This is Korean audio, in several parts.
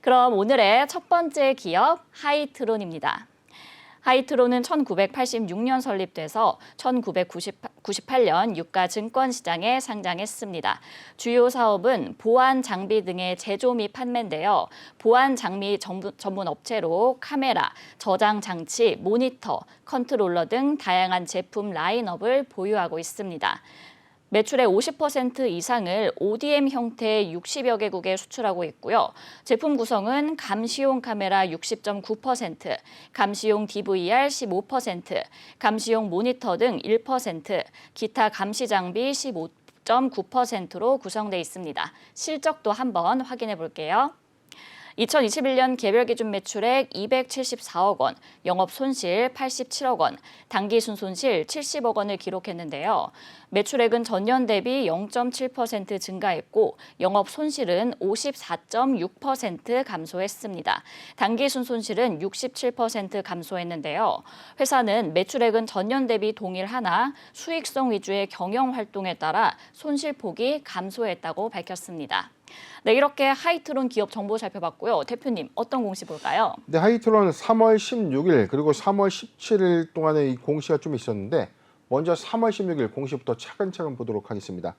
그럼 오늘의 첫 번째 기업 하이트론입니다. 하이트론은 1986년 설립돼서 1998년 유가 증권시장에 상장했습니다. 주요 사업은 보안 장비 등의 제조 및 판매인데요. 보안 장비 전문 업체로 카메라, 저장 장치, 모니터, 컨트롤러 등 다양한 제품 라인업을 보유하고 있습니다. 매출의 50% 이상을 ODM 형태의 60여 개국에 수출하고 있고요. 제품 구성은 감시용 카메라 60.9%, 감시용 DVR 15%, 감시용 모니터 등 1%, 기타 감시 장비 15.9%로 구성돼 있습니다. 실적도 한번 확인해 볼게요. 2021년 개별 기준 매출액 274억 원, 영업 손실 87억 원, 당기 순손실 70억 원을 기록했는데요. 매출액은 전년 대비 0.7% 증가했고 영업 손실은 54.6% 감소했습니다. 당기 순손실은 67% 감소했는데요. 회사는 매출액은 전년 대비 동일하나 수익성 위주의 경영 활동에 따라 손실폭이 감소했다고 밝혔습니다. 네, 이렇게 하이트론 기업 정보 살펴봤고요. 대표님, 어떤 공시 볼까요? 네, 하이트론 3월 16일 그리고 3월 17일 동안에 이 공시가 좀 있었는데 먼저 3월 16일 공시부터 차근차근 보도록 하겠습니다.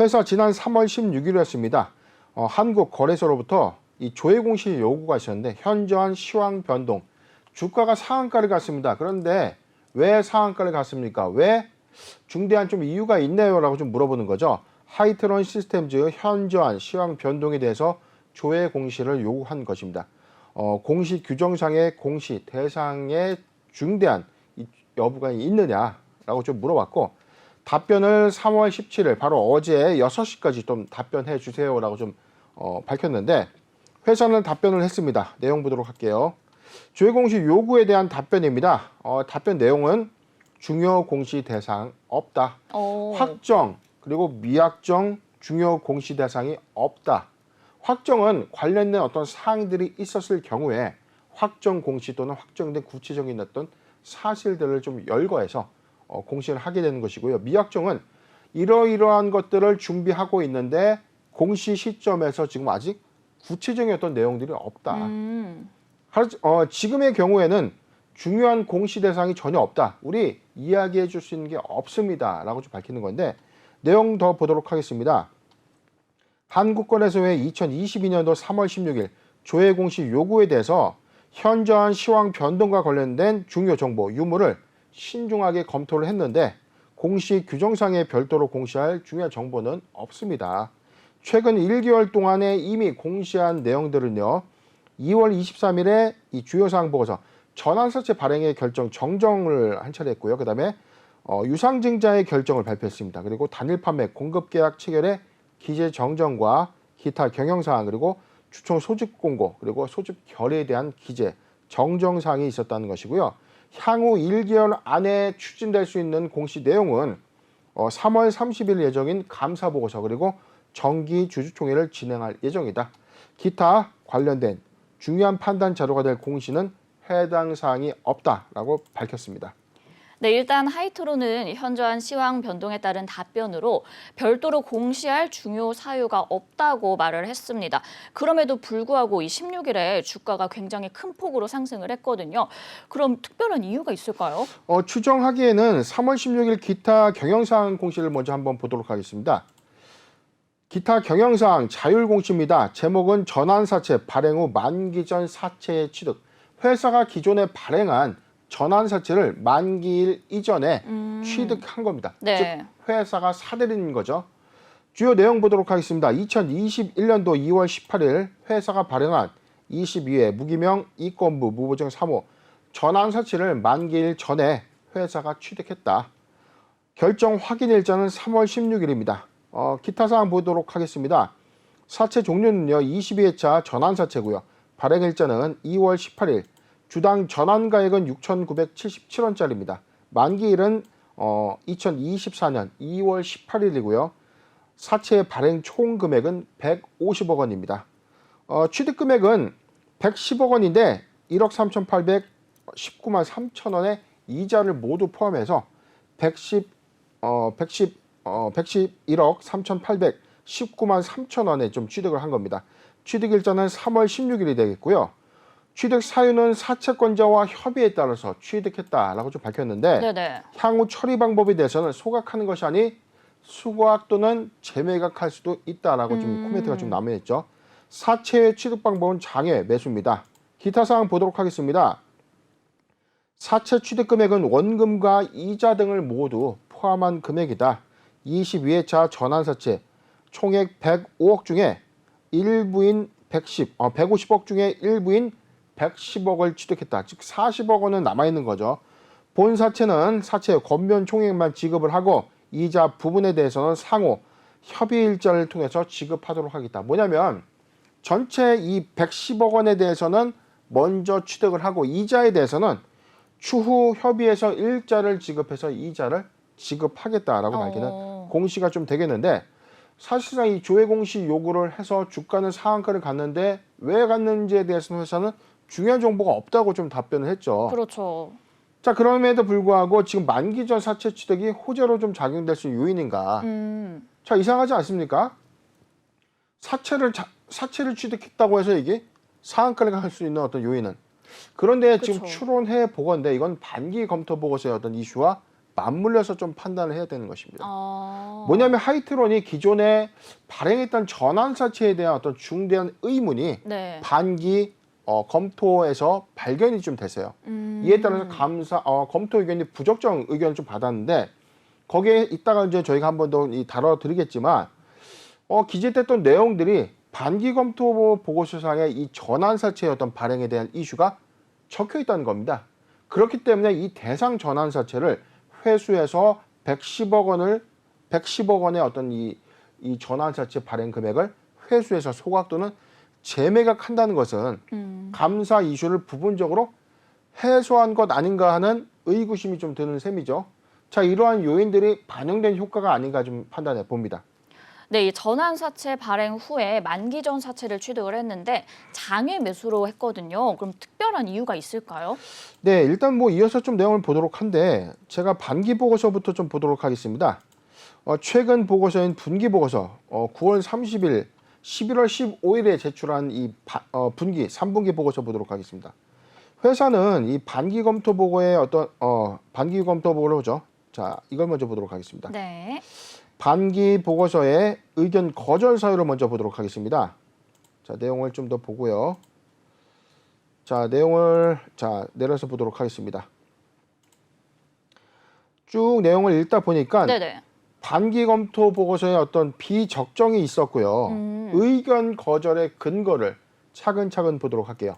회사 지난 3월 16일이었습니다. 한국거래소로부터 이 조회 공시 요구가 있었는데 현저한 시황 변동, 주가가 상한가를 갔습니다. 그런데 왜 상한가를 갔습니까? 왜? 중대한 좀 이유가 있나요? 라고 좀 물어보는 거죠. 하이트론 시스템즈 현저한 시황 변동에 대해서 조회 공시를 요구한 것입니다. 공시 규정상의 공시 대상에 중대한 여부가 있느냐라고 좀 물어봤고 답변을 3월 17일 바로 어제 6시까지 좀 답변해 주세요라고 좀 밝혔는데 회사는 답변을 했습니다. 내용 보도록 할게요. 조회 공시 요구에 대한 답변입니다. 답변 내용은 중요 공시 대상 없다. 확정 그리고 미확정 중요 공시 대상이 없다. 확정은 관련된 어떤 사항들이 있었을 경우에 확정 공시 또는 확정된 구체적인 어떤 사실들을 좀 열거해서 공시를 하게 되는 것이고요. 미확정은 이러이러한 것들을 준비하고 있는데 공시 시점에서 지금 아직 구체적인 어떤 내용들이 없다. 지금의 경우에는 중요한 공시 대상이 전혀 없다. 우리 이야기해 줄 수 있는 게 없습니다. 라고 좀 밝히는 건데 내용 더 보도록 하겠습니다. 한국거래소의 2022년도 3월 16일 조회 공시 요구에 대해서 현저한 시황 변동과 관련된 중요 정보 유무를 신중하게 검토를 했는데 공시 규정상에 별도로 공시할 중요한 정보는 없습니다. 최근 1개월 동안에 이미 공시한 내용들은요. 2월 23일에 이 주요사항 보고서 전환사채 발행의 결정 정정을 한 차례 했고요. 그 다음에 유상증자의 결정을 발표했습니다. 그리고 단일 판매 공급계약 체결의 기재 정정과 기타 경영사항 그리고 추천 소집 공고 그리고 소집 결의에 대한 기재 정정사항이 있었다는 것이고요. 향후 1개월 안에 추진될 수 있는 공시 내용은 3월 30일 예정인 감사보고서 그리고 정기 주주총회를 진행할 예정이다. 기타 관련된 중요한 판단 자료가 될 공시는 해당 사항이 없다라고 밝혔습니다. 네, 일단 하이트론은 현저한 시황 변동에 따른 답변으로 별도로 공시할 중요 사유가 없다고 말을 했습니다. 그럼에도 불구하고 이 16일에 주가가 굉장히 큰 폭으로 상승을 했거든요. 그럼 특별한 이유가 있을까요? 추정하기에는 3월 16일 기타 경영사항 공시를 먼저 한번 보도록 하겠습니다. 기타 경영사항 자율공시입니다. 제목은 전환사채 발행 후 만기 전 사채의 취득. 회사가 기존에 발행한 전환사채를 만기일 이전에 취득한 겁니다. 네. 즉 회사가 사들인 거죠. 주요 내용 보도록 하겠습니다. 2021년도 2월 18일 회사가 발행한 22회 무기명 이권부 무보증 3호 전환사채를 만기일 전에 회사가 취득했다. 결정 확인 일자는 3월 16일입니다. 기타 사항 보도록 하겠습니다. 사채 종류는요. 22회차 전환사채고요. 발행 일자는 2월 18일. 주당 전환가액은 6,977원짜리입니다. 만기일은 2024년 2월 18일이고요. 사채 발행 총 금액은 150억 원입니다. 취득 금액은 110억 원인데 1억 3,819만 3천 원의 이자를 모두 포함해서 111억 3,819만 3천 원에 좀 취득을 한 겁니다. 취득일자는 3월 16일이 되겠고요. 취득 사유는 사채권자와 협의에 따라서 취득했다라고 좀 밝혔는데 네네. 향후 처리 방법에 대해서는 소각하는 것이 아닌 수거학 또는 재매각할 수도 있다라고 좀 코멘트가 좀 남아있죠. 사채의 취득 방법은 장외 매수입니다. 기타 사항 보도록 하겠습니다. 사채 취득 금액은 원금과 이자 등을 모두 포함한 금액이다. 22회차 전환사채 총액 105억 중에 일부인 150억 중에 일부인 110억을 취득했다. 즉 40억 원은 남아있는 거죠. 본 사채는 사채 권면 총액만 지급을 하고 이자 부분에 대해서는 상호 협의일자를 통해서 지급하도록 하겠다. 뭐냐면 전체 이 110억 원에 대해서는 먼저 취득을 하고 이자에 대해서는 추후 협의해서 일자를 지급해서 이자를 지급하겠다라고 밝히는 공시가 좀 되겠는데 사실상 이 조회 공시 요구를 해서 주가는 상한가를 갔는데 왜 갔는지에 대해서는 회사는 중요한 정보가 없다고 좀 답변을 했죠. 그렇죠. 자, 그럼에도 불구하고 지금 만기 전 사채 취득이 호재로 좀 작용될 수 있는 요인인가? 자, 이상하지 않습니까? 사채를 취득했다고 해서 이게 상한가를 갈 수 있는 어떤 요인은. 그런데 그쵸. 지금 추론해 보건데 이건 반기 검토 보고서의 어떤 이슈와 맞물려서 좀 판단을 해야 되는 것입니다. 뭐냐면 하이트론이 기존에 발행했던 전환사채에 대한 어떤 중대한 의문이 네. 반기 검토에서 발견이 좀 됐어요. 이에 따라서 검토 의견이 부적정 의견을 좀 받았는데 거기에 이따가 이제 저희가 한 번 더 다뤄드리겠지만 기재됐던 내용들이 반기 검토 보고서상에 이 전환사채의 어떤 발행에 대한 이슈가 적혀 있다는 겁니다. 그렇기 때문에 이 대상 전환사채를 회수해서 110억 원의 어떤 이 전환사채 발행 금액을 회수해서 소각 또는 재매각한다는 것은 감사 이슈를 부분적으로 해소한 것 아닌가 하는 의구심이 좀 드는 셈이죠. 자, 이러한 요인들이 반영된 효과가 아닌가 좀 판단해 봅니다. 네, 이 전환사채 발행 후에 만기 전 사채를 취득을 했는데 장외 매수로 했거든요. 그럼 특별한 이유가 있을까요? 네, 일단 뭐 이어서 좀 내용을 보도록 한데 제가 반기 보고서부터 좀 보도록 하겠습니다. 최근 보고서인 분기 보고서 9월 30일, 11월 15일에 제출한 이 분기 3분기 보고서 보도록 하겠습니다. 회사는 이 반기 검토 보고의 반기 검토 보고를 보죠. 자, 이걸 먼저 보도록 하겠습니다. 네. 반기 보고서의 의견 거절 사유를 먼저 보도록 하겠습니다. 자, 내용을 좀 더 보고요. 자, 내용을 내려서 보도록 하겠습니다. 쭉 내용을 읽다 보니까 네네. 반기 검토 보고서에 어떤 비적정이 있었고요. 의견 거절의 근거를 차근차근 보도록 할게요.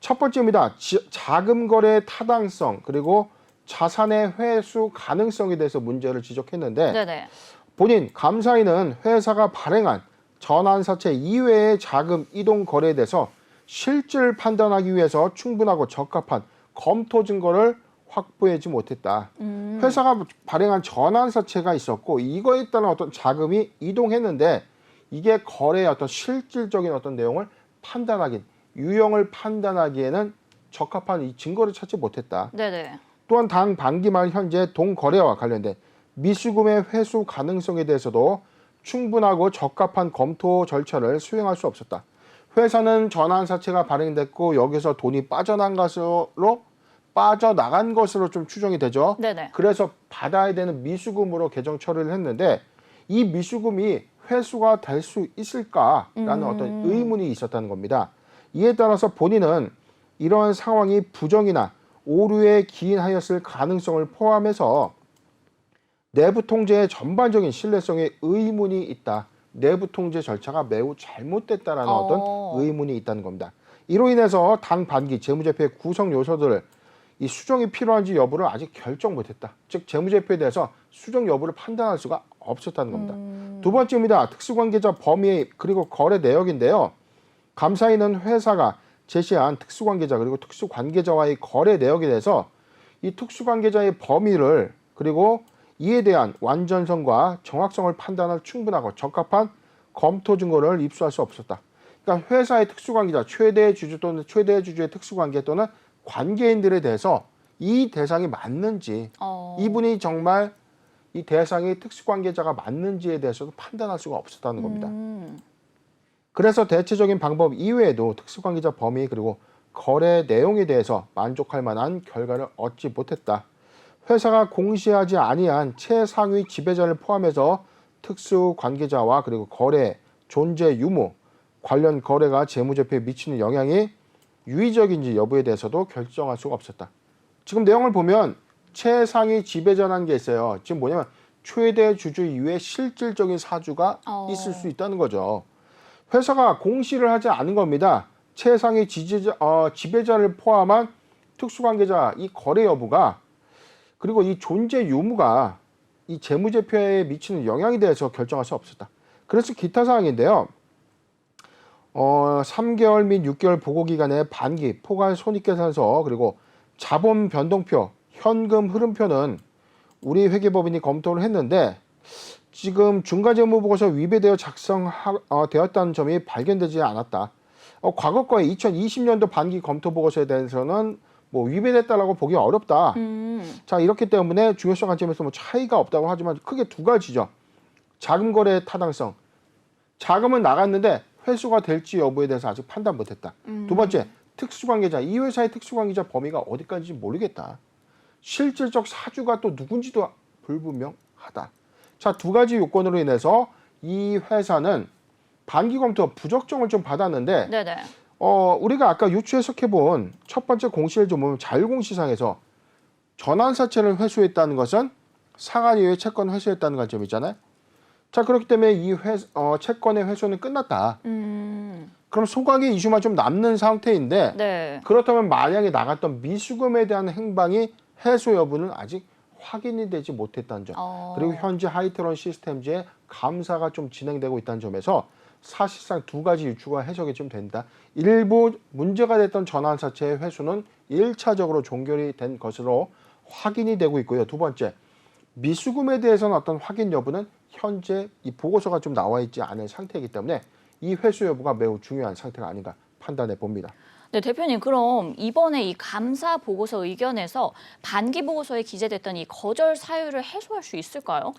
첫 번째입니다. 자금 거래의 타당성 그리고 자산의 회수 가능성에 대해서 문제를 지적했는데 네네. 본인 감사인은 회사가 발행한 전환사채 이외의 자금 이동 거래에 대해서 실질 판단하기 위해서 충분하고 적합한 검토 증거를 확보하지 못했다. 회사가 발행한 전환사채가 있었고 이거에 따른 어떤 자금이 이동했는데 이게 거래의 어떤 실질적인 어떤 내용을 유형을 판단하기에는 적합한 이 증거를 찾지 못했다. 네네. 또한 당 반기 말 현재 동거래와 관련된 미수금의 회수 가능성에 대해서도 충분하고 적합한 검토 절차를 수행할 수 없었다. 회사는 전환사채가 발행됐고 여기서 돈이 빠져나간 것으로 좀 추정이 되죠. 네네. 그래서 받아야 되는 미수금으로 개정 처리를 했는데 이 미수금이 회수가 될 수 있을까라는 어떤 의문이 있었다는 겁니다. 이에 따라서 본인은 이러한 상황이 부정이나 오류에 기인하였을 가능성을 포함해서 내부 통제의 전반적인 신뢰성에 의문이 있다. 내부 통제 절차가 매우 잘못됐다라는 어떤 의문이 있다는 겁니다. 이로 인해서 당 반기 재무제표의 구성 요소들을 이 수정이 필요한지 여부를 아직 결정 못했다. 즉 재무제표에 대해서 수정 여부를 판단할 수가 없었다는 겁니다. 두 번째입니다. 특수관계자 범위 그리고 거래 내역인데요. 감사인은 회사가 제시한 특수관계자 그리고 특수관계자와의 거래 내역에 대해서 이 특수관계자의 범위를 그리고 이에 대한 완전성과 정확성을 판단할 충분하고 적합한 검토 증거를 입수할 수 없었다. 그러니까 회사의 특수관계자, 최대 주주 또는 최대 주주의 특수관계 또는 관계인들에 대해서 이 대상이 맞는지 이분이 정말 이 대상이 특수관계자가 맞는지에 대해서도 판단할 수가 없었다는 겁니다. 그래서 대체적인 방법 이외에도 특수관계자 범위 그리고 거래 내용에 대해서 만족할 만한 결과를 얻지 못했다. 회사가 공시하지 아니한 최상위 지배자를 포함해서 특수관계자와 그리고 거래 존재 유무, 관련 거래가 재무제표에 미치는 영향이 유의적인지 여부에 대해서도 결정할 수가 없었다. 지금 내용을 보면 최상위 지배자라는 게 있어요. 지금 뭐냐면 최대 주주 이외에 실질적인 사주가 있을 수 있다는 거죠. 회사가 공시를 하지 않은 겁니다. 최상위 지배자를 포함한 특수관계자 이 거래 여부가 그리고 이 존재 유무가 이 재무제표에 미치는 영향에 대해서 결정할 수 없었다. 그래서 기타 사항인데요. 3개월 및 6개월 보고기간의 반기, 포괄 손익계산서 그리고 자본 변동표, 현금 흐름표는 우리 회계법인이 검토를 했는데 지금 중간재무보고서 위배되어 작성되었다는 점이 발견되지 않았다. 과거 거에 2020년도 반기 검토보고서에 대해서는 뭐 위배됐다라고 보기 어렵다. 자, 이렇기 때문에 중요성 관점에서 뭐 차이가 없다고 하지만 크게 두 가지죠. 자금 거래의 타당성. 자금은 나갔는데 회수가 될지 여부에 대해서 아직 판단 못했다. 두 번째, 특수관계자. 이 회사의 특수관계자 범위가 어디까지인지 모르겠다. 실질적 사주가 또 누군지도 불분명하다. 자, 두 가지 요건으로 인해서 이 회사는 반기 검토 부적정을 좀 받았는데 네네. 우리가 아까 유추 해석해본 첫 번째 공시를 좀 보면 자율공시상에서 전환사채를 회수했다는 것은 상한 이후에 채권 회수했다는 관점이잖아요. 자, 그렇기 때문에 이 채권의 회수는 끝났다. 그럼 소각의 이슈만 좀 남는 상태인데 네. 그렇다면 만약에 나갔던 미수금에 대한 행방이 해소 여부는 아직 확인이 되지 못했다는 점. 그리고 현재 하이트론 시스템즈의 감사가 좀 진행되고 있다는 점에서 사실상 두 가지 유추가 해석이 좀 된다. 일부 문제가 됐던 전환사채의 회수는 1차적으로 종결이 된 것으로 확인이 되고 있고요. 두 번째, 미수금에 대해서는 어떤 확인 여부는 현재 이 보고서가 좀 나와 있지 않은 상태이기 때문에 이 회수 여부가 매우 중요한 상태가 아닌가 판단해 봅니다. 네, 대표님, 그럼 이번에 이 감사 보고서 의견에서 반기 보고서에 기재됐던 이 거절 사유를 해소할 수 있을까요?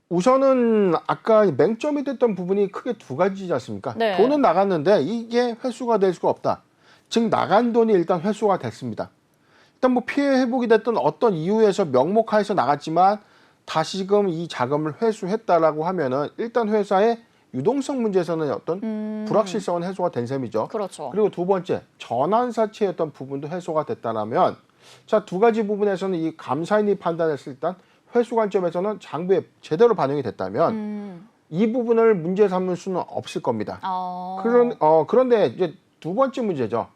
우선은 아까 맹점이 됐던 부분이 크게 두 가지지 않습니까? 네. 돈은 나갔는데 이게 회수가 될 수가 없다. 즉 나간 돈이 일단 회수가 됐습니다. 일단 뭐 피해 회복이 됐던 어떤 이유에서 명목하에서 나갔지만 다시금 이 자금을 회수했다라고 하면은 일단 회사의 유동성 문제에서는 어떤 불확실성은 해소가 된 셈이죠. 그렇죠. 그리고 두 번째, 전환사채였던 부분도 해소가 됐다라면 자, 두 가지 부분에서는 이 감사인이 판단했을 때 회수 관점에서는 장부에 제대로 반영이 됐다면 이 부분을 문제 삼을 수는 없을 겁니다. 그런데 이제 두 번째 문제죠.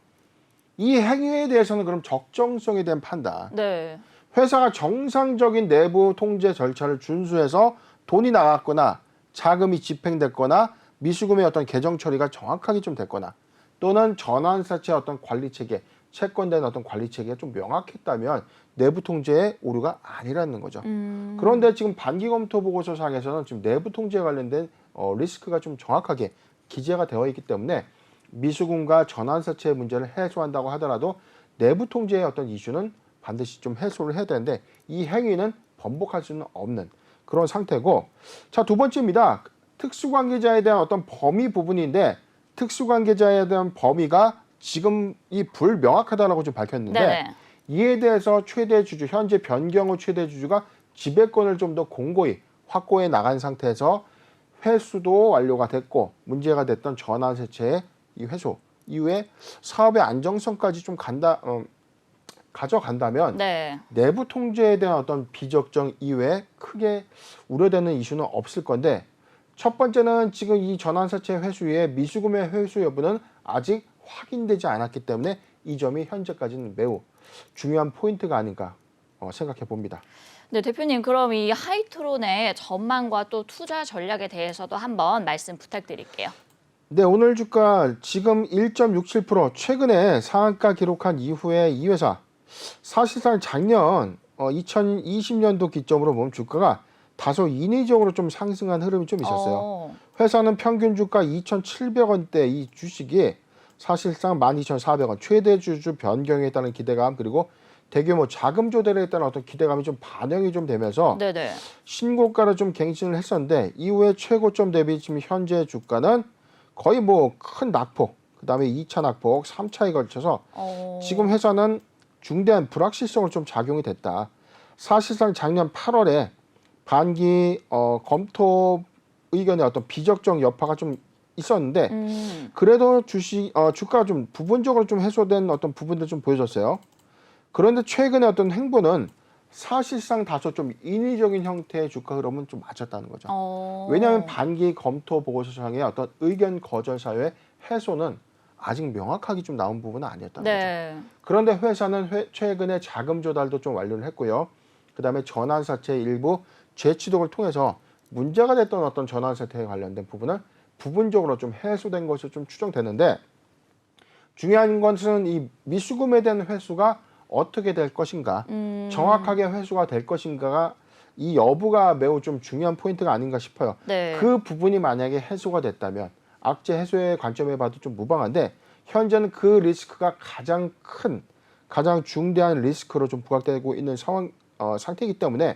이 행위에 대해서는 그럼 적정성에 대한 판단. 네. 회사가 정상적인 내부 통제 절차를 준수해서 돈이 나갔거나 자금이 집행됐거나 미수금의 어떤 계정 처리가 정확하게 좀 됐거나 또는 전환사채 어떤 관리 체계, 채권된 어떤 관리 체계가 좀 명확했다면 내부 통제의 오류가 아니라는 거죠. 그런데 지금 반기 검토 보고서 상에서는 지금 내부 통제에 관련된 리스크가 좀 정확하게 기재가 되어 있기 때문에 미수금과 전환사채의 문제를 해소한다고 하더라도 내부 통제의 어떤 이슈는 반드시 좀 해소를 해야 되는데 이 행위는 번복할 수는 없는 그런 상태고, 자, 두 번째입니다. 특수관계자에 대한 어떤 범위 부분인데 특수관계자에 대한 범위가 지금 이 불명확하다라고 좀 밝혔는데 네네. 이에 대해서 최대 주주, 현재 변경 후 최대 주주가 지배권을 좀 더 공고히 확보해 나간 상태에서 회수도 완료가 됐고 문제가 됐던 전환사채의 이 회수 이후에 사업의 안정성까지 좀 가져간다면 네. 내부 통제에 대한 어떤 비적정 이외에 크게 우려되는 이슈는 없을 건데 첫 번째는 지금 이 전환사채 회수의 미수금의 회수 여부는 아직 확인되지 않았기 때문에 이 점이 현재까지는 매우 중요한 포인트가 아닌가 생각해 봅니다. 네, 대표님, 그럼 이 하이트론의 전망과 또 투자 전략에 대해서도 한번 말씀 부탁드릴게요. 네, 오늘 주가 지금 1.67% 최근에 상한가 기록한 이후에 이 회사 사실상 작년 2020년도 기점으로 보면 주가가 다소 인위적으로 좀 상승한 흐름이 좀 있었어요. 회사는 평균 주가 2,700원대 이 주식이 사실상 12,400원 최대 주주 변경에 따른 기대감 그리고 대규모 자금 조달에 따른 어떤 기대감이 좀 반영이 좀 되면서 네네. 신고가를 좀 갱신을 했었는데 이후에 최고점 대비 지금 현재 주가는 거의 뭐 큰 낙폭, 그다음에 2차 낙폭, 3차에 걸쳐서 지금 회사는 중대한 불확실성을 좀 작용이 됐다. 사실상 작년 8월에 반기 검토 의견의 어떤 비적정 여파가 좀 있었는데 그래도 주가가 좀 부분적으로 좀 해소된 어떤 부분들 좀 보여줬어요. 그런데 최근에 어떤 행보는 사실상 다소 좀 인위적인 형태의 주가 흐름은 좀 맞췄다는 거죠. 왜냐하면 반기 검토 보고서상의 어떤 의견 거절 사유의 해소는 아직 명확하게 좀 나온 부분은 아니었다는 거죠. 그런데 회사는 최근에 자금 조달도 좀 완료를 했고요. 그다음에 전환사채 일부 재취득을 통해서 문제가 됐던 어떤 전환사채에 관련된 부분을 부분적으로 좀 해소된 것으로 좀 추정되는데 중요한 것은 이 미수금에 대한 회수가 어떻게 될 것인가, 정확하게 회수가 될 것인가가 이 여부가 매우 좀 중요한 포인트가 아닌가 싶어요. 그 부분이 만약에 해소가 됐다면 악재 해소의 관점에 봐도 좀 무방한데 현재는 그 리스크가 가장 큰, 가장 중대한 리스크로 좀 부각되고 있는 상태이기 때문에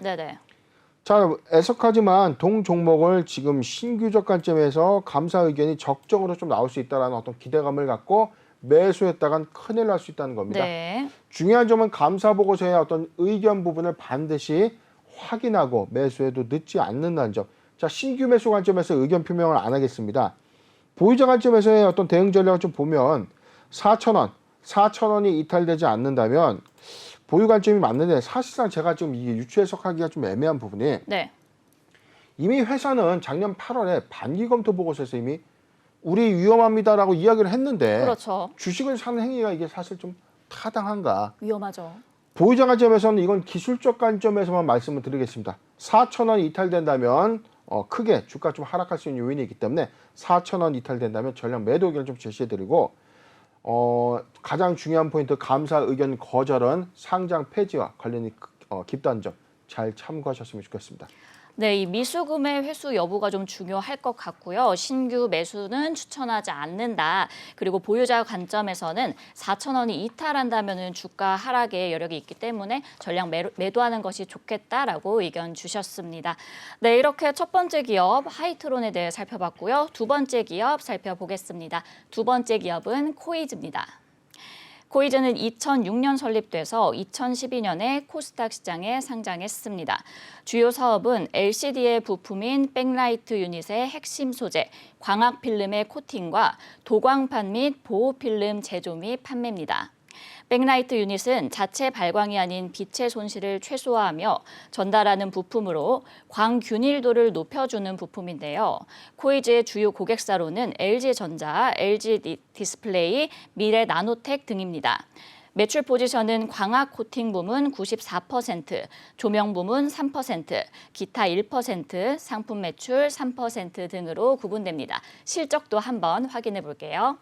자, 애석하지만 동 종목을 지금 신규적 관점에서 감사 의견이 적정으로 좀 나올 수 있다는 어떤 기대감을 갖고 매수했다간 큰일 날 수 있다는 겁니다. 중요한 점은 감사 보고서의 어떤 의견 부분을 반드시 확인하고 매수해도 늦지 않는다는 점. 자, 신규 매수 관점에서 의견 표명을 안 하겠습니다. 보유자 관점에서의 어떤 대응 전략을 좀 보면 4,000원이 이탈되지 않는다면 보유 관점이 맞는데 사실상 제가 지금 이게 유추 해석하기가 좀 애매한 부분이 이미 회사는 작년 8월에 반기 검토 보고서에서 이미 우리 위험합니다라고 이야기를 했는데 주식을 사는 행위가 이게 사실 좀 타당한가? 위험하죠. 보유자 관점에서는 이건 기술적 관점에서만 말씀을 드리겠습니다. 4,000원 이탈된다면 크게 주가 좀 하락할 수 있는 요인이 있기 때문에 4,000원 이탈된다면 전략 매도 의견을 좀 제시해드리고 가장 중요한 포인트 감사 의견 거절은 상장 폐지와 관련이 깊다는 점 잘 참고하셨으면 좋겠습니다. 네, 이 미수금의 회수 여부가 좀 중요할 것 같고요. 신규 매수는 추천하지 않는다. 그리고 보유자 관점에서는 4,000원이 이탈한다면 주가 하락의 여력이 있기 때문에 전량 매도하는 것이 좋겠다라고 의견 주셨습니다. 네, 이렇게 첫 번째 기업 하이트론에 대해 살펴봤고요. 두 번째 기업 살펴보겠습니다. 두 번째 기업은 코이즈입니다. 코이즈는 2006년 설립돼서 2012년에 코스닥 시장에 상장했습니다. 주요 사업은 LCD의 부품인 백라이트 유닛의 핵심 소재, 광학 필름의 코팅과 도광판 및 보호 필름 제조 및 판매입니다. 백라이트 유닛은 자체 발광이 아닌 빛의 손실을 최소화하며 전달하는 부품으로 광균일도를 높여주는 부품인데요. 코이즈의 주요 고객사로는 LG전자, LG 디스플레이, 미래나노텍 등입니다. 매출 포지션은 광학 코팅 부문 94%, 조명 부문 3%, 기타 1%, 상품 매출 3% 등으로 구분됩니다. 실적도 한번 확인해 볼게요.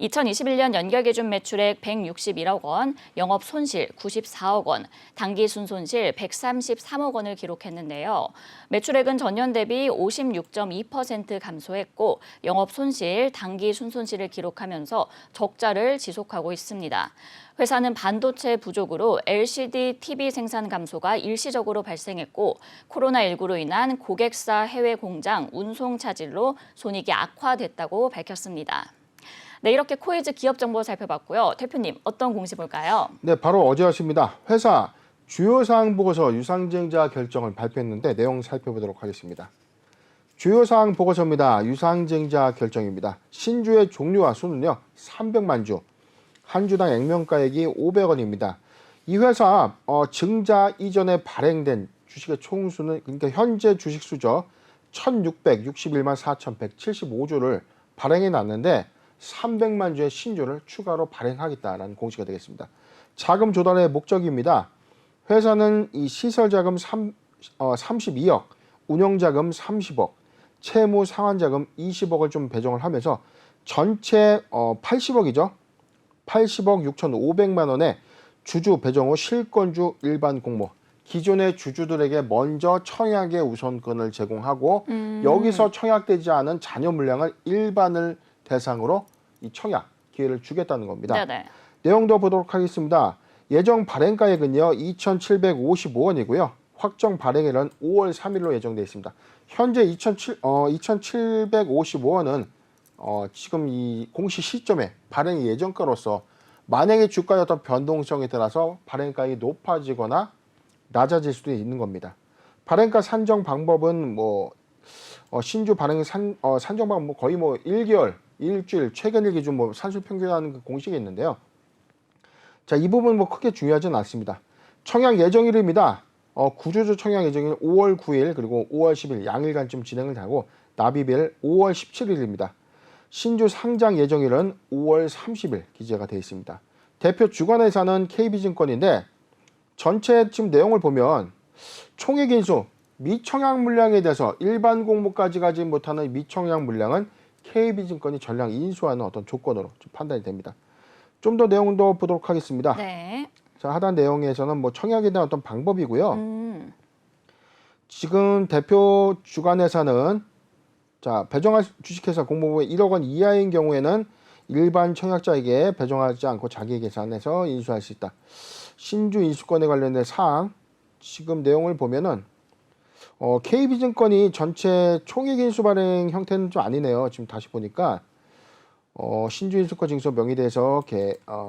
2021년 연결 기준 매출액 161억 원, 영업 손실 94억 원, 당기 순손실 133억 원을 기록했는데요. 매출액은 전년 대비 56.2% 감소했고 영업 손실, 당기 순손실을 기록하면서 적자를 지속하고 있습니다. 회사는 반도체 부족으로 LCD TV 생산 감소가 일시적으로 발생했고 코로나19로 인한 고객사 해외 공장 운송 차질로 손익이 악화됐다고 밝혔습니다. 네, 이렇게 코이즈 기업 정보 살펴봤고요. 대표님, 어떤 공시 볼까요? 네, 바로 어제였습니다. 회사 주요 사항 보고서 유상증자 결정을 발표했는데 내용 살펴보도록 하겠습니다. 주요 사항 보고서입니다. 유상증자 결정입니다. 신주의 종류와 수는요, 300만 주, 한 주당 액면가액이 500원입니다. 이 회사 증자 이전에 발행된 주식의 총수는 그러니까 현재 주식 수죠. 1,661만 4,175주를 발행해 놨는데 300만 주의 신주를 추가로 발행하겠다라는 공시가 되겠습니다. 자금 조달의 목적입니다. 회사는 이 시설 자금 32억, 운영 자금 30억, 채무 상환 자금 20억을 좀 배정을 하면서 전체 80억이죠. 80억 6,500만 원에 주주 배정 후 실권주 일반 공모, 기존의 주주들에게 먼저 청약의 우선권을 제공하고 여기서 청약되지 않은 잔여 물량을 일반을 대상으로 이 청약 기회를 주겠다는 겁니다. 내용도 보도록 하겠습니다. 예정 발행가액은요 2,755원이고요. 확정 발행일은 5월 3일로 예정되어 있습니다. 현재 2,755원은 지금 이 공시 시점에 발행 예정가로서 만약에 주가의 어떤 변동성에 따라서 발행가액이 높아지거나 낮아질 수도 있는 겁니다. 발행가 산정 방법은 신주 발행 산정 방법 거의 1개월, 일주일, 최근일 기준 산술 평균하는 그 공식이 있는데요. 자, 이 부분 크게 중요하진 않습니다. 청약 예정일입니다. 구주주 청약 예정일 5월 9일 그리고 5월 10일 양일간쯤 진행을 하고 납입일 5월 17일입니다. 신주 상장 예정일은 5월 30일 기재가 되어 있습니다. 대표 주관회사는 KB증권인데 전체 지금 내용을 보면 총액 인수, 미청약 물량에 대해서 일반 공모까지 가지 못하는 미청약 물량은 KB증권이 전량 인수하는 어떤 조건으로 좀 판단이 됩니다. 좀 더 내용 더 보도록 하겠습니다. 네. 자, 하단 내용에서는 청약에 대한 어떤 방법이고요. 지금 대표 주관회사는 자, 배정할 주식회사 공모부에 1억 원 이하인 경우에는 일반 청약자에게 배정하지 않고 자기 계산해서 인수할 수 있다. 신주 인수권에 관련된 사항 지금 내용을 보면은 KB증권이 전체 총액 인수 발행 형태는 좀 아니네요. 지금 다시 보니까 신주 인수권 징수 명의대에서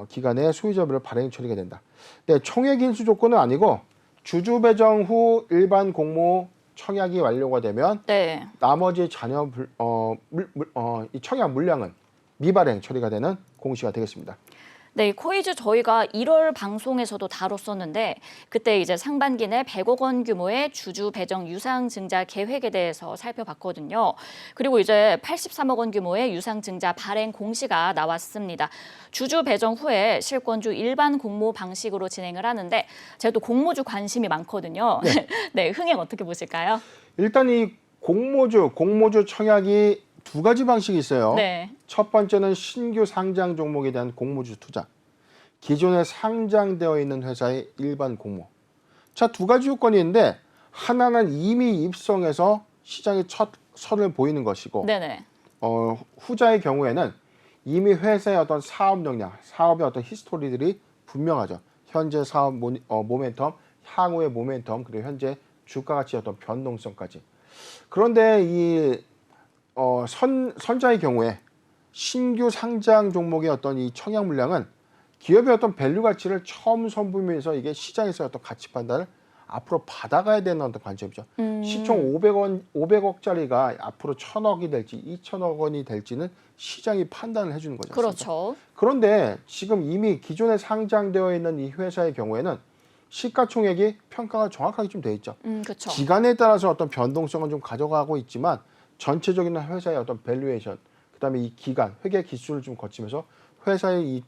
기간에 소유자별로 발행 처리가 된다. 네, 총액 인수 조건은 아니고 주주 배정 후 일반 공모 청약이 완료가 되면 네. 나머지 이 청약 물량은 미발행 처리가 되는 공시가 되겠습니다. 네, 코이즈 저희가 1월 방송에서도 다뤘었는데 그때 이제 상반기 내 100억 원 규모의 주주 배정 유상 증자 계획에 대해서 살펴봤거든요. 그리고 이제 83억 원 규모의 유상 증자 발행 공시가 나왔습니다. 주주 배정 후에 실권주 일반 공모 방식으로 진행을 하는데 제가 또 공모주 관심이 많거든요. 네. 네, 흥행 어떻게 보실까요? 일단 이 공모주 청약이 두 가지 방식이 있어요. 네. 첫 번째는 신규 상장 종목에 대한 공모주 투자. 기존에 상장되어 있는 회사의 일반 공모. 자, 두 가지 요건이 있는데 하나는 이미 입성해서 시장에 첫 선을 보이는 것이고 네네. 후자의 경우에는 이미 회사의 어떤 사업 역량, 사업의 어떤 히스토리들이 분명하죠. 현재 사업 모멘텀, 향후의 모멘텀, 그리고 현재 주가 가치의 어떤 변동성까지. 그런데 이 선자의 경우에 신규 상장 종목의 어떤 이 청약 물량은 기업의 어떤 밸류 가치를 처음 선보이면서 이게 시장에서 어떤 가치 판단을 앞으로 받아가야 되는 어떤 관점이죠. 시총 500억짜리가 앞으로 1,000억이 될지 2,000억 원이 될지는 시장이 판단을 해주는 거죠. 그렇죠. 그런데 지금 이미 기존에 상장되어 있는 이 회사의 경우에는 시가총액이 평가가 정확하게 좀 돼 있죠. 그렇죠. 기간에 따라서 어떤 변동성은 좀 가져가고 있지만 전체적인 회사의 어떤 밸류에이션, 그다음에 이 기간, 회계 기술을 좀 거치면서 회사의 이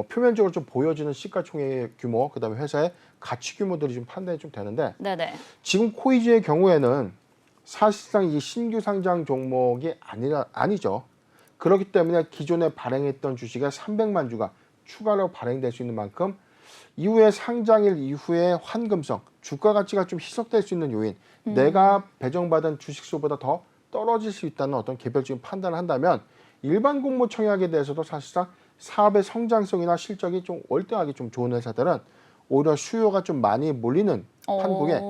표면적으로 좀 보여지는 시가총액 규모, 그다음에 회사의 가치 규모들이 좀 판단이 좀 되는데 네네. 지금 코이즈의 경우에는 사실상 이 신규 상장 종목이 아니죠. 그렇기 때문에 기존에 발행했던 주식의 300만 주가 추가로 발행될 수 있는 만큼 이후에 상장일 이후에 환금성, 주가 가치가 좀 희석될 수 있는 요인, 내가 배정받은 주식수보다 더 떨어질 수 있다는 어떤 개별적인 판단을 한다면 일반 공모 청약에 대해서도 사실상 사업의 성장성이나 실적이 좀 월등하게 좀 좋은 회사들은 오히려 수요가 좀 많이 몰리는 판국에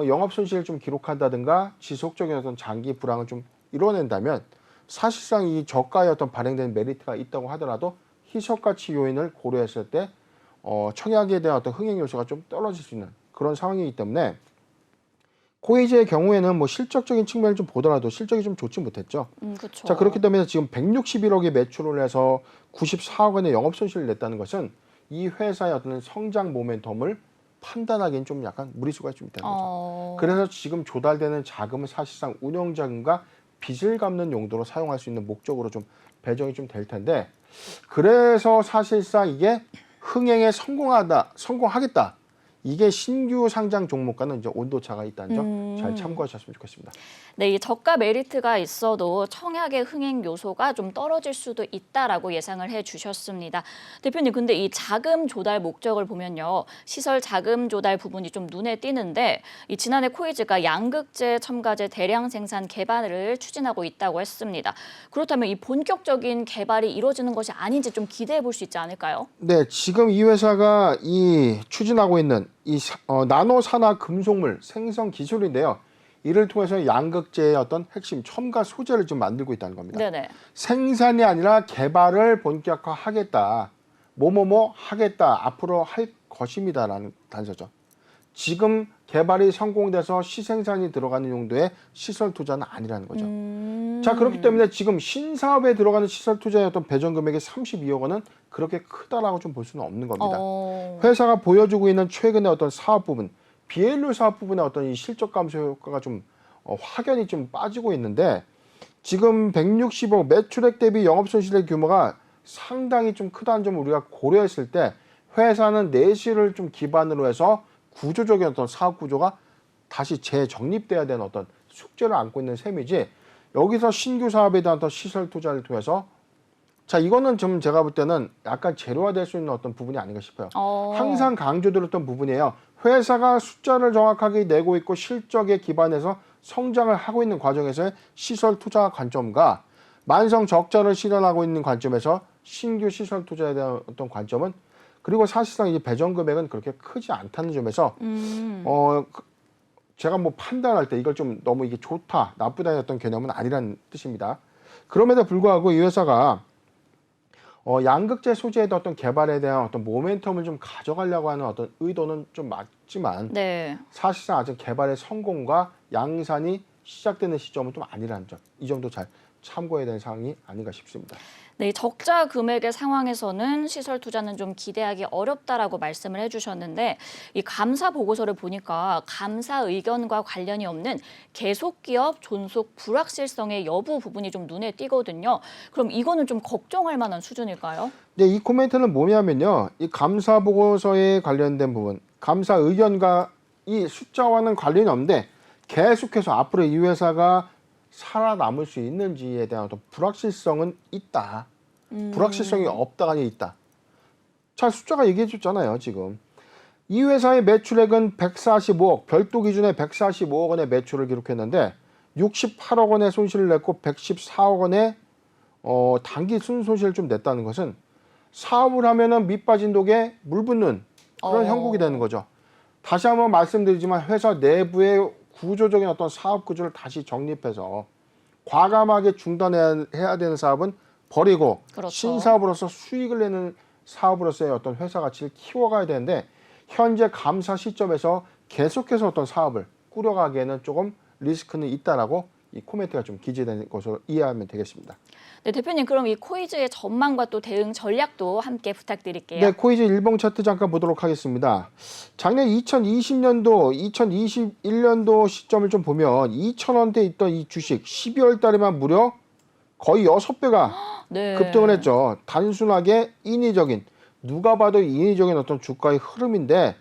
영업 손실을 좀 기록한다든가 지속적인 어떤 장기 불황을 좀 이뤄낸다면 사실상 이 저가의 어떤 발행된 메리트가 있다고 하더라도 희석 가치 요인을 고려했을 때 청약에 대한 어떤 흥행 요소가 좀 떨어질 수 있는 그런 상황이기 때문에 코이즈의 경우에는 실적적인 측면을 좀 보더라도 실적이 좀 좋지 못했죠. 그렇죠. 자, 그렇기 때문에 지금 161억의 매출을 해서 94억 원의 영업 손실을 냈다는 것은 이 회사의 어떤 성장 모멘텀을 판단하기엔 좀 약간 무리수가 좀 있다는 거죠. 그래서 지금 조달되는 자금은 사실상 운영 자금과 빚을 갚는 용도로 사용할 수 있는 목적으로 좀 배정이 좀 될 텐데 그래서 사실상 이게 흥행에 성공하겠다. 이게 신규 상장 종목과는 이제 온도차가 있다는 점 잘 참고하셨으면 좋겠습니다. 네, 이 저가 메리트가 있어도 청약의 흥행 요소가 좀 떨어질 수도 있다라고 예상을 해주셨습니다. 대표님, 근데 이 자금 조달 목적을 보면요, 시설 자금 조달 부분이 좀 눈에 띄는데 이 지난해 코이즈가 양극재 첨가제 대량 생산 개발을 추진하고 있다고 했습니다. 그렇다면 이 본격적인 개발이 이루어지는 것이 아닌지 좀 기대해 볼 수 있지 않을까요? 네, 지금 이 회사가 추진하고 있는 이 나노 산화 금속물 생성 기술인데요. 이를 통해서 양극재의 어떤 핵심 첨가 소재를 좀 만들고 있다는 겁니다. 네네. 생산이 아니라 개발을 본격화하겠다. 뭐뭐뭐 하겠다. 앞으로 할 것입니다라는 단서죠. 지금 개발이 성공돼서 시생산이 들어가는 용도의 시설 투자는 아니라는 거죠. 자, 그렇기 때문에 지금 신사업에 들어가는 시설 투자의 어떤 배정 금액이 32억 원은 그렇게 크다라고 좀 볼 수는 없는 겁니다. 회사가 보여주고 있는 최근의 어떤 사업 부분, 비엘류 사업 부분의 어떤 이 실적 감소 효과가 좀 확연히 좀 빠지고 있는데 지금 160억 매출액 대비 영업손실의 규모가 상당히 좀 크다는 점을 우리가 고려했을 때 회사는 내실을 좀 기반으로 해서 구조적인 어떤 사업 구조가 다시 재정립돼야 되는 어떤 숙제를 안고 있는 셈이지 여기서 신규 사업에 대한 어떤 시설 투자를 통해서 자 이거는 좀 제가 볼 때는 약간 재료화될 수 있는 어떤 부분이 아닌가 싶어요. 항상 강조드렸던 부분이에요. 회사가 숫자를 정확하게 내고 있고 실적에 기반해서 성장을 하고 있는 과정에서의 시설 투자 관점과 만성 적자를 실현하고 있는 관점에서 신규 시설 투자에 대한 어떤 관점은 그리고 사실상 이 배정 금액은 그렇게 크지 않다는 점에서 제가 뭐 판단할 때 이걸 좀 너무 이게 좋다 나쁘다의 어떤 개념은 아니라는 뜻입니다. 그럼에도 불구하고 이 회사가 양극재 소재의 어떤 개발에 대한 어떤 모멘텀을 좀 가져가려고 하는 어떤 의도는 좀 맞지만 네. 사실상 아직 개발의 성공과 양산이 시작되는 시점은 좀 아니라는 점, 이 점도 잘 참고해야 되는 사항이 아닌가 싶습니다. 네, 적자 금액의 상황에서는 시설 투자는 좀 기대하기 어렵다라고 말씀을 해주셨는데 이 감사 보고서를 보니까 감사 의견과 관련이 없는 계속 기업 존속 불확실성의 여부 부분이 좀 눈에 띄거든요. 그럼 이거는 좀 걱정할 만한 수준일까요? 네, 이 코멘트는 뭐냐면요, 이 감사 보고서에 관련된 부분, 감사 의견과 이 숫자와는 관련이 없는데 계속해서 앞으로 이 회사가 살아남을 수 있는지에 대한 어떤 불확실성은 있다. 불확실성이 없다가 아니라 있다. 자, 숫자가 얘기해 줬잖아요, 지금. 이 회사의 매출액은 145억, 별도 기준의 145억 원의 매출을 기록했는데 68억 원의 손실을 냈고 114억 원의 단기 순손실을 좀 냈다는 것은 사업을 하면은 밑 빠진 독에 물 붓는 그런 형국이 되는 거죠. 다시 한번 말씀드리지만 회사 내부의 구조적인 어떤 사업 구조를 다시 정립해서 과감하게 중단해야 되는 사업은 버리고 그렇죠. 신사업으로서 수익을 내는 사업으로서의 어떤 회사 가치를 키워가야 되는데 현재 감사 시점에서 계속해서 어떤 사업을 꾸려가기에는 조금 리스크는 있다라고 이 코멘트가 좀 기재된 것으로 이해하면 되겠습니다. 네, 대표님 그럼 이 코이즈의 전망과 또 대응 전략도 함께 부탁드릴게요. 네, 코이즈 일봉 차트 잠깐 보도록 하겠습니다. 작년 2020년도, 2021년도 시점을 좀 보면 2,000원대 있던 이 주식 12월 달에만 무려 거의 6배가 네. 급등을 했죠. 단순하게 인위적인, 누가 봐도 인위적인 어떤 주가의 흐름인데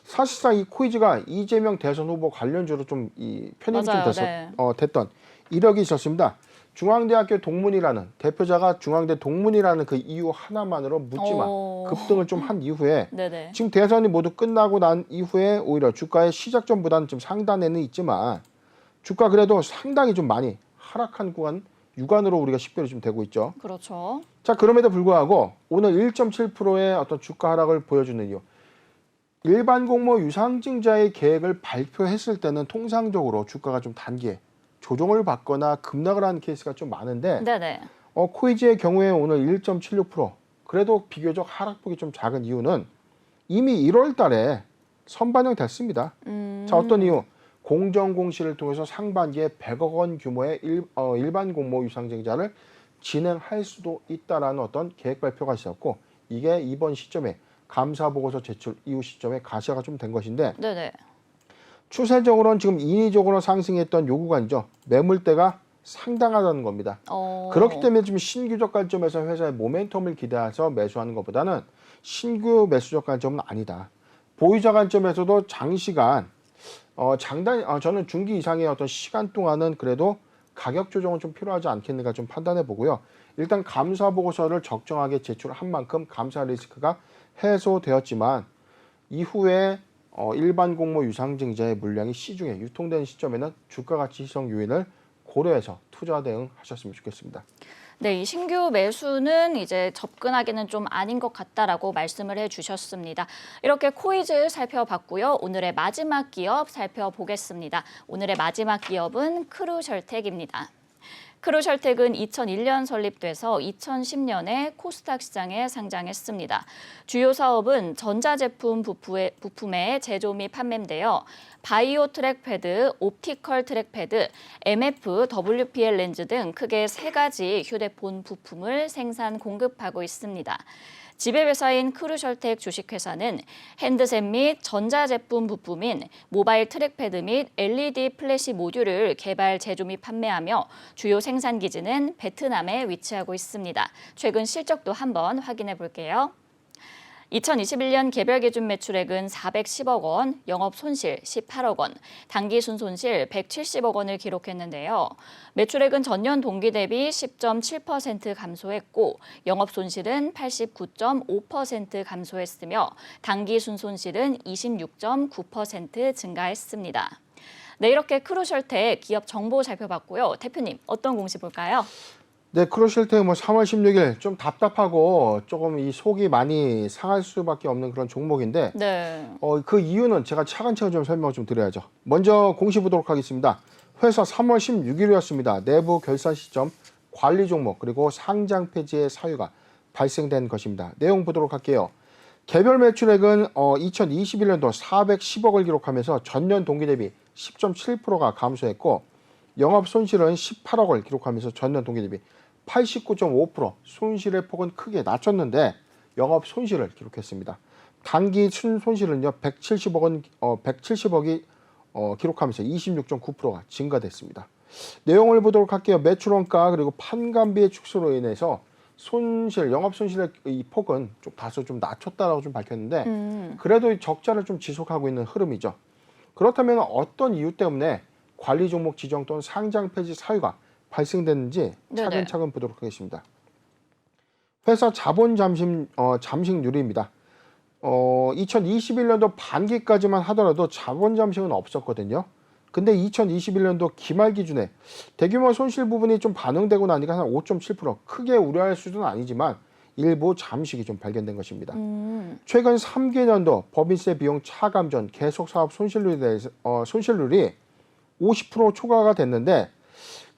사실상 이 코이즈가 이재명 대선 후보 관련주로 좀 이 편입이 맞아요, 좀 네. 됐던 이력이 있었습니다. 중앙대학교 동문이라는 대표자가 중앙대 동문이라는 그 이유 하나만으로 묻지마 급등을 좀 한 이후에 네네. 지금 대선이 모두 끝나고 난 이후에 오히려 주가의 시작 전보다는 좀 상단에는 있지만 주가 그래도 상당히 좀 많이 하락한 구간 유간으로 우리가 식별이 좀 되고 있죠. 그렇죠. 자, 그럼에도 불구하고 오늘 1.7%의 어떤 주가 하락을 보여주는 이유. 일반 공모 유상증자의 계획을 발표했을 때는 통상적으로 주가가 좀 단기에 조정을 받거나 급락을 하는 케이스가 좀 많은데 네네. 코이즈의 경우에 오늘 1.76% 그래도 비교적 하락폭이 좀 작은 이유는 이미 1월 달에 선반영 됐습니다. 자, 어떤 이유? 공정공시를 통해서 상반기에 100억 원 규모의 일반 공모 유상증자를 진행할 수도 있다라는 어떤 계획 발표가 있었고 이게 이번 시점에 감사보고서 제출 이후 시점에 가시화가 좀 된 것인데 네네. 추세적으로는 지금 인위적으로 상승했던 요구간이죠. 매물대가 상당하다는 겁니다. 그렇기 때문에 지금 신규적 관점에서 회사의 모멘텀을 기대해서 매수하는 것보다는 신규 매수적 관점은 아니다. 보유자 관점에서도 장시간 저는 중기 이상의 어떤 시간 동안은 그래도 가격 조정은 좀 필요하지 않겠는가 좀 판단해 보고요. 일단 감사 보고서를 적정하게 제출한 만큼 감사 리스크가 해소되었지만 이후에 일반 공모 유상증자의 물량이 시중에 유통되는 시점에는 주가 가치 희석 요인을 고려해서 투자 대응하셨으면 좋겠습니다. 네, 이 신규 매수는 이제 접근하기는 좀 아닌 것 같다라고 말씀을 해주셨습니다. 이렇게 코이즈 살펴봤고요. 오늘의 마지막 기업 살펴보겠습니다. 오늘의 마지막 기업은 크루셜텍입니다. 크루셜텍은 2001년 설립돼서 2010년에 코스닥 시장에 상장했습니다. 주요 사업은 전자제품 부품의 제조 및 판매인데요. 바이오 트랙패드, 옵티컬 트랙패드, MF, WPL 렌즈 등 크게 3가지 휴대폰 부품을 생산 공급하고 있습니다. 지배회사인 크루셜텍 주식회사는 핸드셋 및 전자제품 부품인 모바일 트랙패드 및 LED 플래시 모듈을 개발, 제조 및 판매하며 주요 생산 기지는 베트남에 위치하고 있습니다. 최근 실적도 한번 확인해 볼게요. 2021년 개별 기준 매출액은 410억 원, 영업 손실 18억 원, 당기 순손실 170억 원을 기록했는데요. 매출액은 전년 동기 대비 10.7% 감소했고 영업 손실은 89.5% 감소했으며 당기 순손실은 26.9% 증가했습니다. 네, 이렇게 크루셜텍 기업 정보 살펴봤고요. 대표님, 어떤 공시 볼까요? 네, 크루셜텍 3월 16일 좀 답답하고 조금 이 속이 많이 상할 수밖에 없는 그런 종목인데 네. 그 이유는 제가 차근차근 좀 설명을 좀 드려야죠. 먼저 공시 보도록 하겠습니다. 회사 3월 16일이었습니다. 내부 결산 시점, 관리 종목 그리고 상장 폐지의 사유가 발생된 것입니다. 내용 보도록 할게요. 개별 매출액은 2021년도 410억을 기록하면서 전년 동기 대비 10.7%가 감소했고 영업 손실은 18억을 기록하면서 전년 동기 대비 89.5% 손실의 폭은 크게 낮췄는데 영업 손실을 기록했습니다. 단기 순손실은요 170억이 기록하면서 26.9%가 증가됐습니다. 내용을 보도록 할게요. 매출 원가 그리고 판관비의 축소로 인해서 영업 손실의 이 폭은 좀 다소 좀 낮췄다라고 좀 밝혔는데 그래도 적자를 좀 지속하고 있는 흐름이죠. 그렇다면 어떤 이유 때문에 관리 종목 지정 또는 상장 폐지 사유가 발생됐는지 차근차근 보도록 하겠습니다. 회사 자본 잠식률입니다. 2021년도 반기까지만 하더라도 자본 잠식은 없었거든요. 근데 2021년도 기말 기준에 대규모 손실 부분이 좀 반영되고 나니까 한 5.7% 크게 우려할 수준은 아니지만 일부 잠식이 좀 발견된 것입니다. 최근 3개년도 법인세 비용 차감 전 계속 사업 손실률이 50% 초과가 됐는데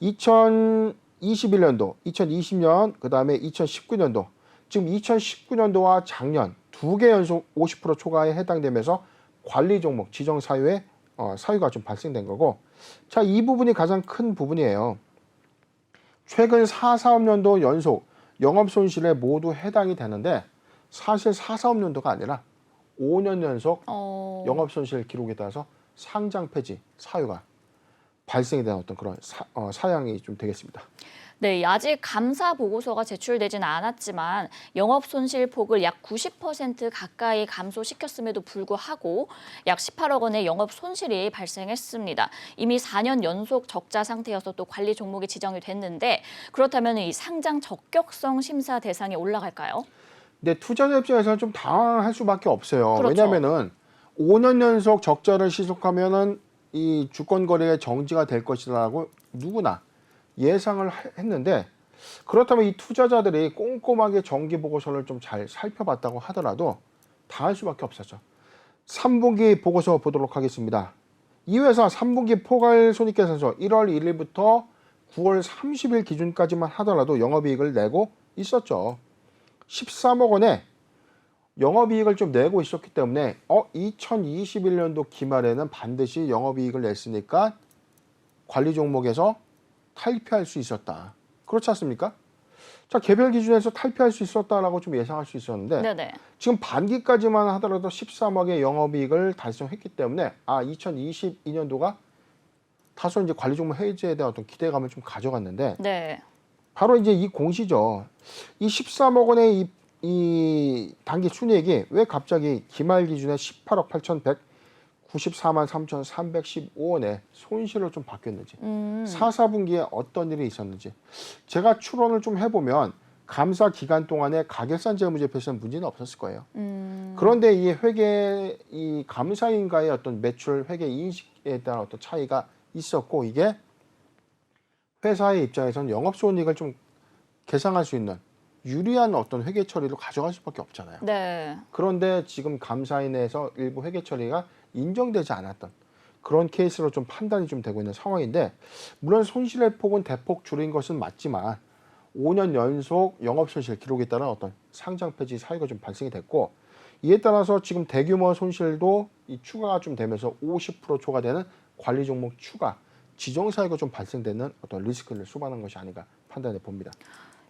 2021년도, 2020년, 그 다음에 2019년도, 지금 2019년도와 작년 2개 연속 50% 초과에 해당되면서 관리 종목 지정 사유에 사유가 좀 발생된 거고, 자, 이 부분이 가장 큰 부분이에요. 최근 4사업년도 연속 영업 손실에 모두 해당이 되는데 사실 4사업년도가 아니라 5년 연속 영업 손실 기록에 따라서 상장 폐지 사유가 발생이 된 어떤 그런 사양이 좀 되겠습니다. 네, 아직 감사 보고서가 제출되지는 않았지만 영업 손실 폭을 약 90% 가까이 감소시켰음에도 불구하고 약 18억 원의 영업 손실이 발생했습니다. 이미 4년 연속 적자 상태여서 또 관리 종목이 지정이 됐는데 그렇다면 이 상장 적격성 심사 대상에 올라갈까요? 네, 투자자 입장에서는 좀 당황할 수밖에 없어요. 그렇죠. 왜냐하면은 5년 연속 적자를 시속하면은 이 주권 거래가 정지가 될 것이라고 누구나 예상을 했는데, 그렇다면 이 투자자들이 꼼꼼하게 정기 보고서를 좀 잘 살펴봤다고 하더라도 당할 수밖에 없었죠. 3분기 보고서 보도록 하겠습니다. 이 회사 3분기 포괄 손익계산서 1월 1일부터 9월 30일 기준까지만 하더라도 영업이익을 내고 있었죠. 13억 원에 영업이익을 좀 내고 있었기 때문에 2021년도 기말에는 반드시 영업이익을 냈으니까 관리 종목에서 탈피할 수 있었다. 그렇지 않습니까? 자, 개별 기준에서 탈피할 수 있었다라고 좀 예상할 수 있었는데 네네. 지금 반기까지만 하더라도 13억의 영업이익을 달성했기 때문에 2022년도가 다소 이제 관리 종목 해지에 대한 어떤 기대감을 좀 가져갔는데 네. 바로 이제 이 공시죠. 이 13억 원의 이 단기 순이익이 왜 갑자기 기말 기준에 18억 8,194만 3,315원의 손실로 좀 바뀌었는지, 4분기에 어떤 일이 있었는지 제가 추론을 좀 해보면 감사 기간 동안에 가결산 재무제표에서는 문제는 없었을 거예요. 그런데 이 감사인과의 어떤 매출 회계 인식에 대한 어떤 차이가 있었고, 이게 회사의 입장에서는 영업손익을 좀 계상할 수 있는 유리한 어떤 회계 처리로 가져갈 수밖에 없잖아요. 네. 그런데 지금 감사인에서 일부 회계 처리가 인정되지 않았던 그런 케이스로 좀 판단이 좀 되고 있는 상황인데, 물론 손실의 폭은 대폭 줄인 것은 맞지만 5년 연속 영업손실 기록에 따른 어떤 상장 폐지 사유가 좀 발생이 됐고, 이에 따라서 지금 대규모 손실도 이 추가가 좀 되면서 50% 초과되는 관리 종목 추가 지정 사유가 좀 발생되는 어떤 리스크를 수반한 것이 아닌가 판단해 봅니다.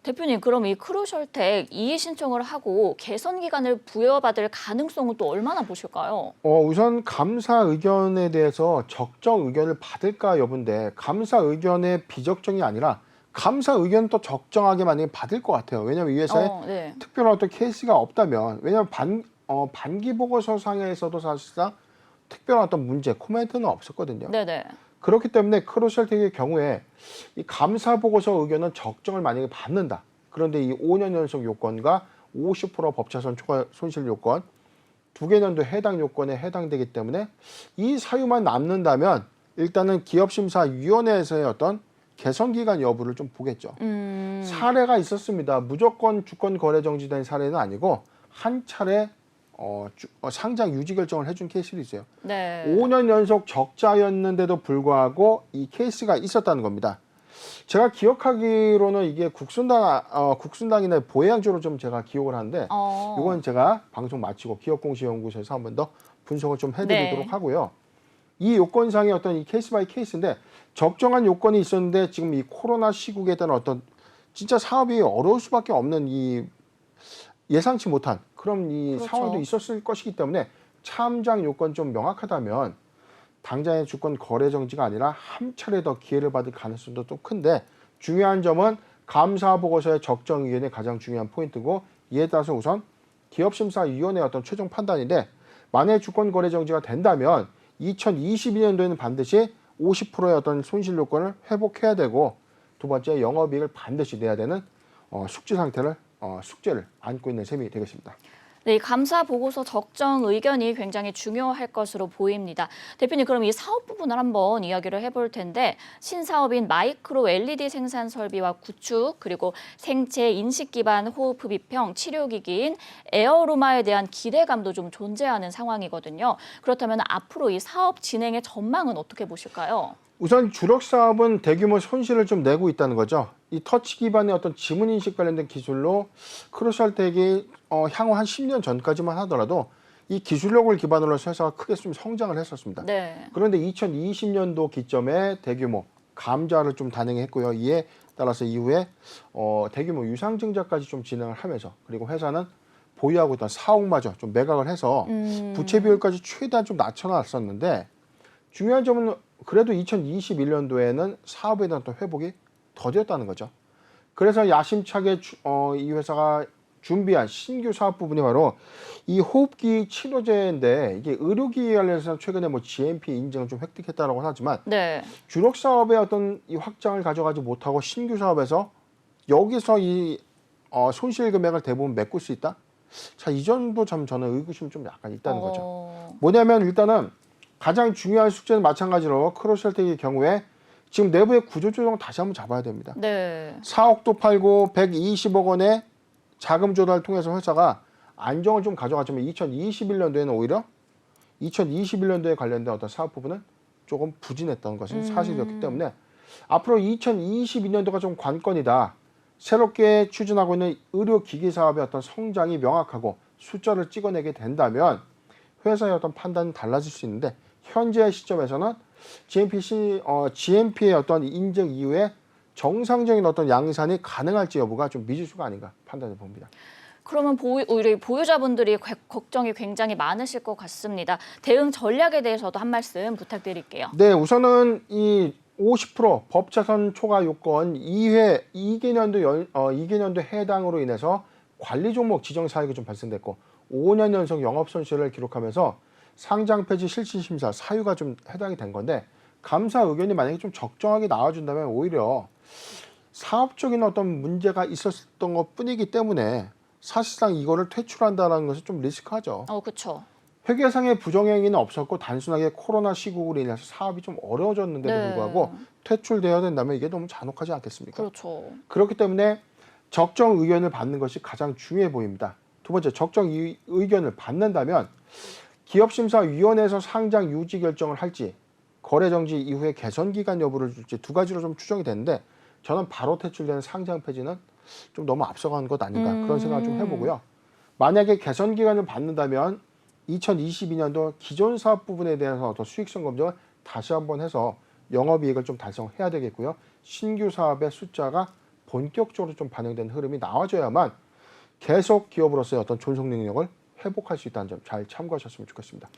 대표님, 그럼 이 크루셜텍 이의 신청을 하고 개선 기간을 부여받을 가능성은 또 얼마나 보실까요? 우선 감사 의견에 대해서 적정 의견을 받을까 여부인데, 감사 의견의 비적정이 아니라 감사 의견 또 적정하게 만약에 받을 것 같아요. 왜냐하면 이 회사에 네. 특별한 어떤 케이스가 없다면, 왜냐하면 반기 보고서 상에서도 사실상 특별한 어떤 문제, 코멘트는 없었거든요. 네네. 그렇기 때문에 크루셜텍의 경우에 이 감사 보고서 의견은 적정을 만약에 받는다. 그런데 이 5년 연속 요건과 50% 법차선 초과 손실 요건 두 개년도 해당 요건에 해당되기 때문에 이 사유만 남는다면 일단은 기업심사위원회에서의 어떤 개선 기간 여부를 좀 보겠죠. 사례가 있었습니다. 무조건 주권 거래 정지된 사례는 아니고 한 차례 상장 유지 결정을 해준 케이스도 있어요. 네. 5년 연속 적자였는데도 불구하고 이 케이스가 있었다는 겁니다. 제가 기억하기로는 이게 국순당이나 보혜양조로 좀 제가 기억을 하는데, 이건 제가 방송 마치고 기업공시연구소에서 한 번 더 분석을 좀 해드리도록 네. 하고요. 이 요건상의 어떤 이 케이스 바이 케이스인데, 적정한 요건이 있었는데 지금 이 코로나 시국에 따른 어떤 진짜 사업이 어려울 수밖에 없는 이 예상치 못한 그런 이 그렇죠. 상황도 있었을 것이기 때문에 참작 요건 좀 명확하다면 당장의 주권 거래 정지가 아니라 한 차례 더 기회를 받을 가능성도 좀 큰데, 중요한 점은 감사 보고서의 적정 의견이 가장 중요한 포인트고, 이에 따라서 우선 기업심사위원회의 어떤 최종 판단인데, 만약 주권 거래 정지가 된다면 2022년도에는 반드시 50%의 어떤 손실 요건을 회복해야 되고, 두 번째 영업이익을 반드시 내야 되는 숙제를 안고 있는 셈이 되겠습니다. 네, 이 감사 보고서 적정 의견이 굉장히 중요할 것으로 보입니다. 대표님, 그럼 이 사업 부분을 한번 이야기를 해볼 텐데, 신사업인 마이크로 LED 생산 설비와 구축, 그리고 생체 인식 기반 호흡 흡입형 치료기기인 에어로마에 대한 기대감도 좀 존재하는 상황이거든요. 그렇다면 앞으로 이 사업 진행의 전망은 어떻게 보실까요? 우선 주력 사업은 대규모 손실을 좀 내고 있다는 거죠. 이 터치 기반의 어떤 지문 인식 관련된 기술로 크루셜텍이 향후 한 10년 전까지만 하더라도 이 기술력을 기반으로 해서 회사가 크게 좀 성장을 했었습니다. 네. 그런데 2020년도 기점에 대규모 감자를 좀 단행했고요. 이에 따라서 이후에 대규모 유상증자까지 좀 진행을 하면서, 그리고 회사는 보유하고 있던 사옥마저 좀 매각을 해서 부채 비율까지 최대한 좀 낮춰놨었는데, 중요한 점은 그래도 2021년도에는 사업에 대한 또 회복이 더뎠다는 거죠. 그래서 야심차게 이 회사가 준비한 신규 사업 부분이 바로 이 호흡기 치료제인데, 이게 의료기기 관련해서 최근에 뭐 GMP 인증을 좀 획득했다라고 하지만, 네. 주력 사업의 어떤 이 확장을 가져가지 못하고 신규 사업에서 여기서 이 손실 금액을 대부분 메꿀 수 있다? 자, 이 점도 참 저는 의구심이 좀 약간 있다는 거죠. 뭐냐면 일단은 가장 중요한 숙제는 마찬가지로 크루셜텍의 경우에 지금 내부의 구조조정 다시 한번 잡아야 됩니다. 네. 4억도 팔고 120억 원의 자금 조달을 통해서 회사가 안정을 좀 가져갔지만 2021년도에는 오히려 2021년도에 관련된 어떤 사업 부분은 조금 부진했던 것은 사실이었기 때문에 앞으로 2022년도가 좀 관건이다. 새롭게 추진하고 있는 의료기기 사업의 어떤 성장이 명확하고 숫자를 찍어내게 된다면 회사의 어떤 판단은 달라질 수 있는데, 현재 시점에서는 GMP의 어떤 인증 이후에 정상적인 어떤 양산이 가능할지 여부가 좀 미지수가 아닌가 판단해 봅니다. 그러면 우리 보유자분들이 걱정이 굉장히 많으실 것 같습니다. 대응 전략에 대해서도 한 말씀 부탁드릴게요. 네, 우선은 이 50% 법차선 초과 요건 2개년도 해당으로 인해서 관리 종목 지정 사유가 좀 발생됐고, 5년 연속 영업 손실을 기록하면서 상장 폐지 실질 심사 사유가 좀 해당이 된 건데, 감사 의견이 만약에 좀 적정하게 나와준다면 오히려 사업적인 어떤 문제가 있었던 것 뿐이기 때문에 사실상 이거를 퇴출한다는 것은 좀 리스크하죠. 그렇죠. 회계상의 부정행위는 없었고 단순하게 코로나 시국으로 인해서 사업이 좀 어려워졌는데도 네. 불구하고 퇴출되어야 된다면 이게 너무 잔혹하지 않겠습니까? 그렇죠. 그렇기 때문에 적정 의견을 받는 것이 가장 중요해 보입니다. 두 번째, 적정 의견을 받는다면 기업심사위원회에서 상장 유지 결정을 할지 거래 정지 이후에 개선 기간 여부를 줄지 두 가지로 좀 추정이 되는데 저는 바로 퇴출되는 상장 폐지는 좀 너무 앞서간 것 아닌가 그런 생각을 좀 해보고요. 만약에 개선 기간을 받는다면 2022년도 기존 사업 부분에 대해서 더 수익성 검증을 다시 한번 해서 영업이익을 좀 달성해야 되겠고요. 신규 사업의 숫자가 본격적으로 좀 반영된 흐름이 나와줘야만 계속 기업으로서의 어떤 존속 능력을 회복할 수 있다는 점 잘 참고하셨으면 좋겠습니다.